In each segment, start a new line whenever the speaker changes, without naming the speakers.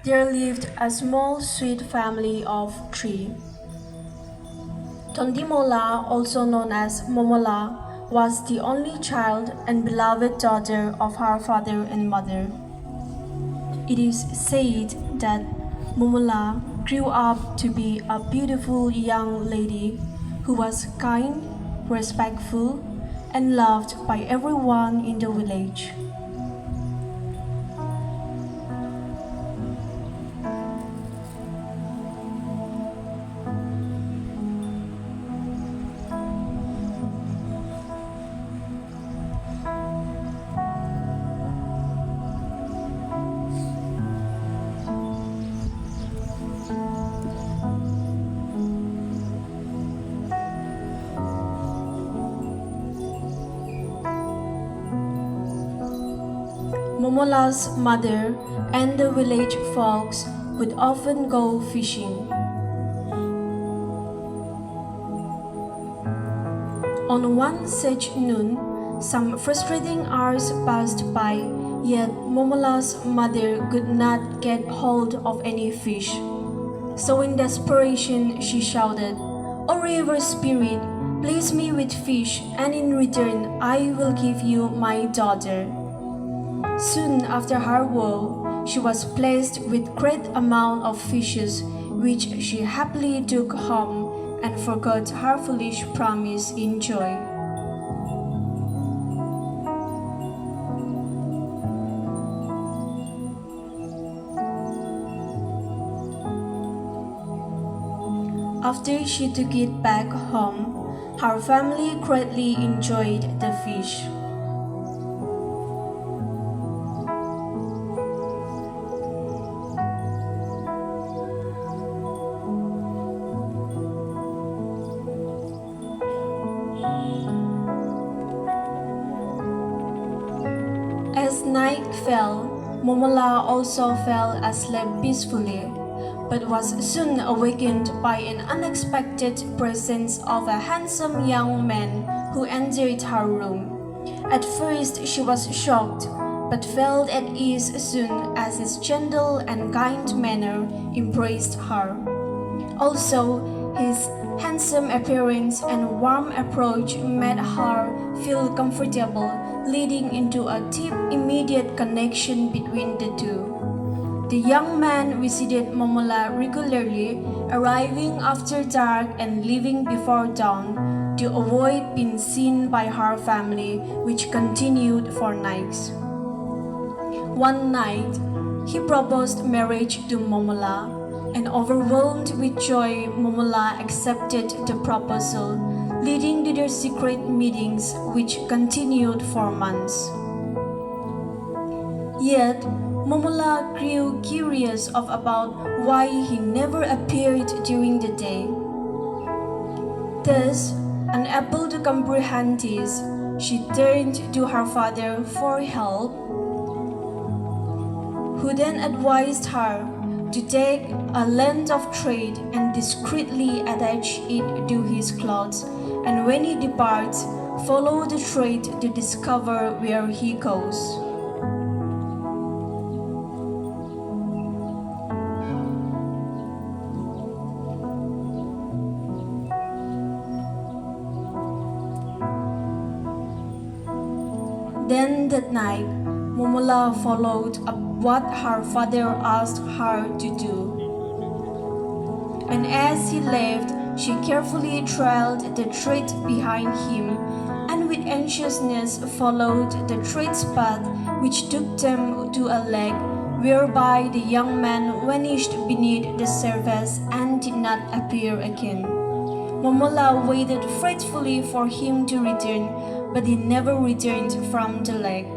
There lived a small sweet family of 3. Tondimola, also known as Momola, was the only child and beloved daughter of her father and mother. It is said that Mumula grew up to be a beautiful young lady who was kind, respectful, and loved by everyone in the village. Momola's mother and the village folks would often go fishing. On one such noon, some frustrating hours passed by, yet Momola's mother could not get hold of any fish. So in desperation she shouted, "O river spirit, bless me with fish, and in return I will give you my daughter." Soon after her woe, she was blessed with great amount of fishes, which she happily took home and forgot her foolish promise in joy. After she took it back home, her family greatly enjoyed the fish. As night fell, Momola also fell asleep peacefully, but was soon awakened by an unexpected presence of a handsome young man who entered her room. At first she was shocked, but felt at ease soon as his gentle and kind manner impressed her. Also, his handsome appearance and warm approach made her feel comfortable, leading into a deep, immediate connection between the two. The young man visited Momola regularly, arriving after dark and leaving before dawn to avoid being seen by her family, which continued for nights. One night, he proposed marriage to Momola, and overwhelmed with joy, Momola accepted the proposal, leading to their secret meetings, which continued for months. Yet, Momola grew curious about why he never appeared during the day. Thus, unable to comprehend this, she turned to her father for help, who then advised her to take a length of thread and discreetly attach it to his clothes, and when he departs, follow the thread to discover where he goes. Then that night, Momola followed up what her father asked her to do. And as he left, she carefully trailed the thread behind him, and with anxiousness followed the thread's path, which took them to a lake, whereby the young man vanished beneath the surface and did not appear again. Momola waited faithfully for him to return, but he never returned from the lake.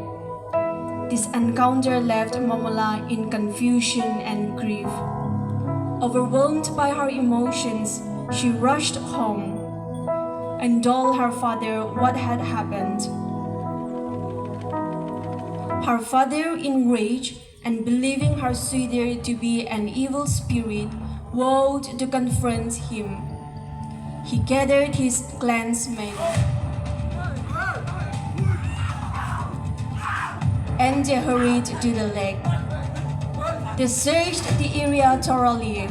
This encounter left Momola in confusion and grief. Overwhelmed by her emotions, she rushed home and told her father what had happened. Her father, enraged and believing her suitor to be an evil spirit, vowed to confront him. He gathered his clansmen and they hurried to the lake. They searched the area thoroughly,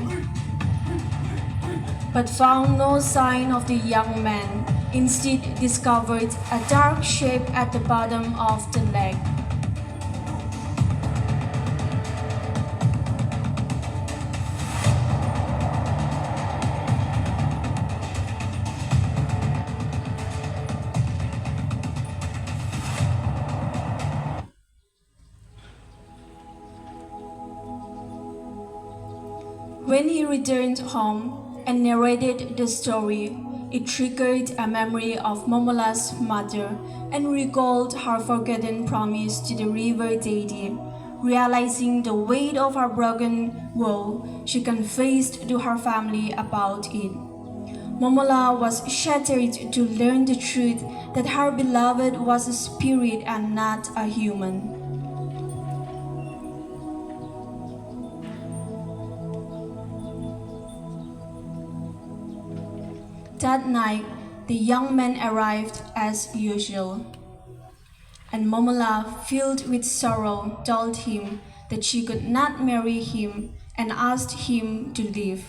but found no sign of the young man. Instead, discovered a dark shape at the bottom of the lake. When he returned home and narrated the story, it triggered a memory of Momola's mother and recalled her forgotten promise to the river deity. Realizing the weight of her broken vow, she confessed to her family about it. Momola was shattered to learn the truth that her beloved was a spirit and not a human. That night, the young man arrived as usual, and Momola, filled with sorrow, told him that she could not marry him and asked him to leave.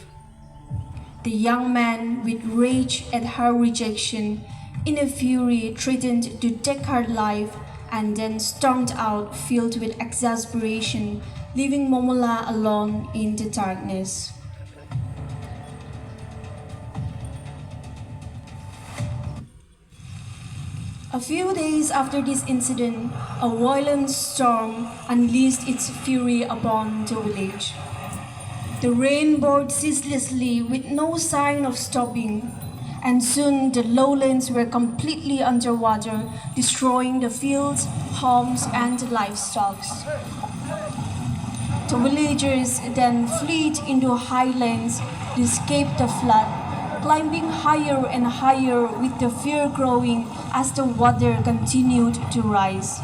The young man, with rage at her rejection, in a fury threatened to take her life and then stormed out, filled with exasperation, leaving Momola alone in the darkness. A few days after this incident, a violent storm unleashed its fury upon the village. The rain poured ceaselessly with no sign of stopping, and soon the lowlands were completely underwater, destroying the fields, homes, and the livestock. The villagers then fled into highlands to escape the flood, climbing higher and higher with the fear growing as the water continued to rise.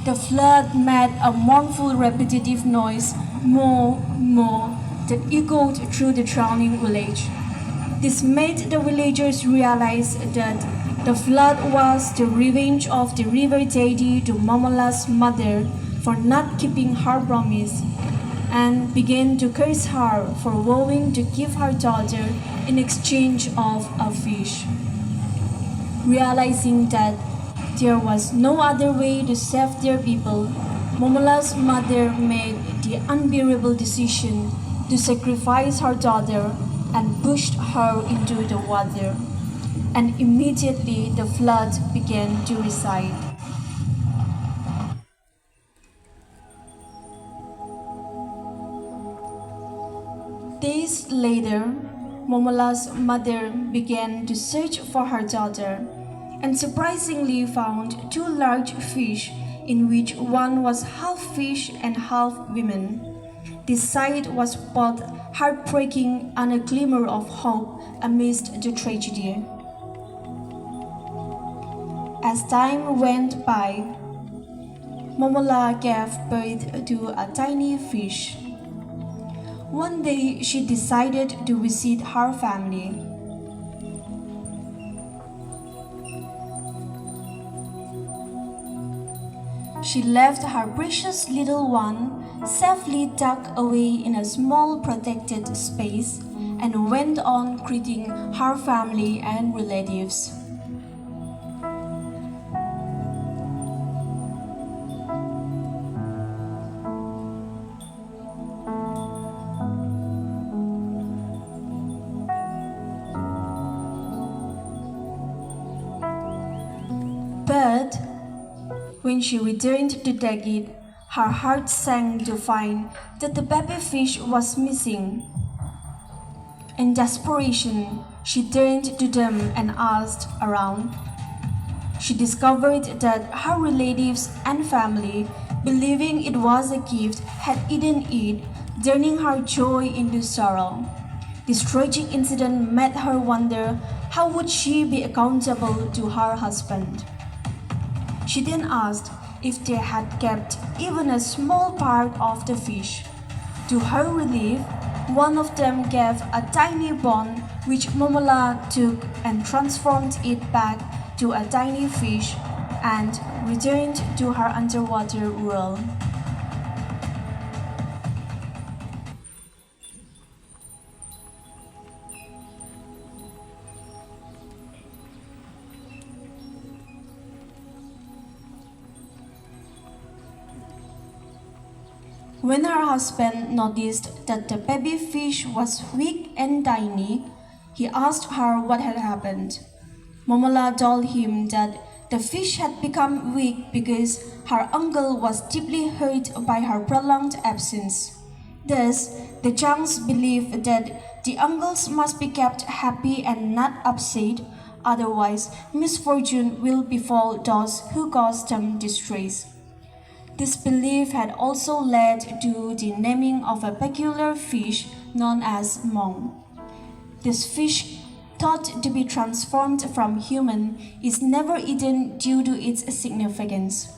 The flood made a mournful repetitive noise, mo, mo, that echoed through the drowning village. This made the villagers realize that the flood was the revenge of the river deity to Momola's mother for not keeping her promise, and began to curse her for vowing to give her daughter in exchange of a fish. Realizing that there was no other way to save their people, Momola's mother made the unbearable decision to sacrifice her daughter and pushed her into the water, and immediately the flood began to recede. Days later, Momola's mother began to search for her daughter, and surprisingly found two large fish, in which one was half fish and half woman. This sight was both heartbreaking and a glimmer of hope amidst the tragedy. As time went by, Momola gave birth to a tiny fish. One day, she decided to visit her family. She left her precious little one safely tucked away in a small protected space and went on greeting her family and relatives. But when she returned to take it, her heart sank to find that the baby fish was missing. In desperation, she turned to them and asked around. She discovered that her relatives and family, believing it was a gift, had eaten it, turning her joy into sorrow. This tragic incident made her wonder how would she be accountable to her husband. She then asked if they had kept even a small part of the fish. To her relief, one of them gave a tiny bone which Momola took and transformed it back to a tiny fish and returned to her underwater world. When her husband noticed that the baby fish was weak and tiny, he asked her what had happened. Momola told him that the fish had become weak because her uncle was deeply hurt by her prolonged absence. Thus, the Changs believed that the uncles must be kept happy and not upset, otherwise misfortune will befall those who cause them distress. This belief had also led to the naming of a peculiar fish known as mong. This fish, thought to be transformed from human, is never eaten due to its significance.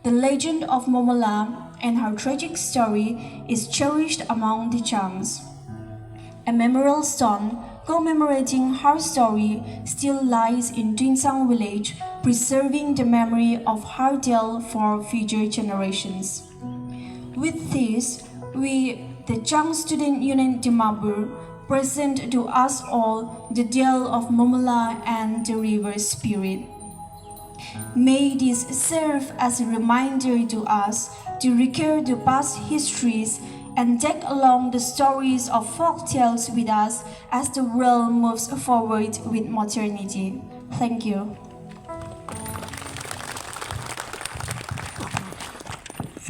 The legend of Momola and her tragic story is cherished among the Changs. A memorial stone commemorating her story still lies in Dinsang village, preserving the memory of her tale for future generations. With this, we, the Chang Student Union Dimapur, present to us all the tale of Momola and the river spirit. May this serve as a reminder to us to recall the past histories and take along the stories of folk tales with us as the world moves forward with modernity. Thank you.